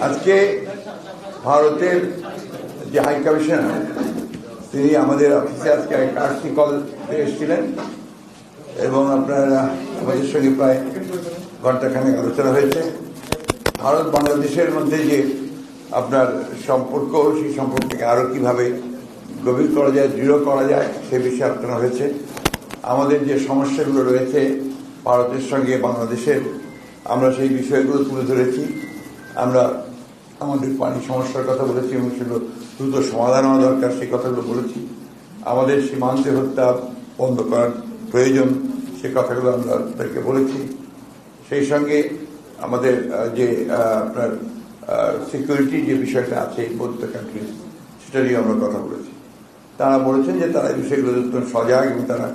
আজকে ভারতের যে হাই কমিশনার তিনি আমাদের অফিসে আজকে কার্সি কল এসেছিলেন এবং আপনারা আমাদের সঙ্গে প্রায় ঘণ্টাখানেক আলোচনা হয়েছে। ভারত বাংলাদেশের মধ্যে যে আপনার সম্পর্ক, সেই সম্পর্ককে আরও কীভাবে গভীর করা যায়, দৃঢ় করা যায়, সে বিষয়ে আলোচনা হয়েছে। আমাদের যে সমস্যাগুলো রয়েছে ভারতের সঙ্গে বাংলাদেশের, আমরা সেই বিষয়গুলো তুলে ধরেছি। আমরা আমাদের পানি সমস্যার কথা বলেছি এবং সেগুলো দ্রুত সমাধান হওয়া দরকার, সেই কথাগুলো বলেছি। আমাদের সীমান্তে হত্যা বন্ধ করার প্রয়োজন, সে কথাগুলো আমরা তাদেরকে বলেছি। সেই সঙ্গে আমাদের যে আপনার সিকিউরিটি যে বিষয়টা আছে বোথ দ্য কান্ট্রিজ, সেটা নিয়ে আমরা কথা বলেছি। তারা বলেছেন যে তারা এই বিষয়গুলো অত্যন্ত সজাগ এবং তারা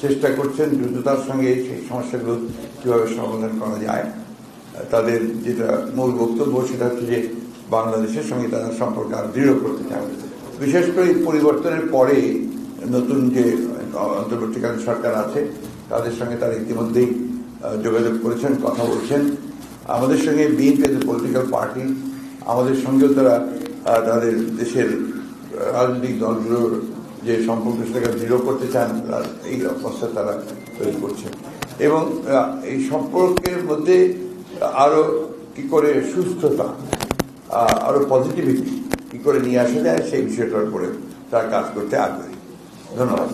চেষ্টা করছেন দ্রুততার সঙ্গে সেই সমস্যাগুলো কীভাবে সমাধান করা যায়। তাদের যেটা মূল বক্তব্য সেটা হচ্ছে যে বাংলাদেশের সঙ্গে তারা সম্পর্ক আরো দৃঢ় করতে চান। বিশেষ করে পরিবর্তনের পরে নতুন যে অন্তর্বর্তীকালীন সরকার আছে তাদের সঙ্গে তারা ইতিমধ্যেই যোগাযোগ করেছেন, কথা বলছেন। আমাদের সঙ্গে বিএনপি যে পলিটিক্যাল পার্টি, আমাদের সঙ্গেও তারা তাদের দেশের রাজনৈতিক দলগুলোর যে সম্পর্ক সেটাকে দৃঢ় করতে চান, এই অবস্থা তারা তৈরি করছেন। এবং এই সম্পর্কের মধ্যে আরো কি করে সুস্থতা, আরো পজিটিভিটি কি করে নিয়ে আসা যায়, সেই বিষয়টার উপরে তারা কাজ করতে আগ্রহী। ধন্যবাদ।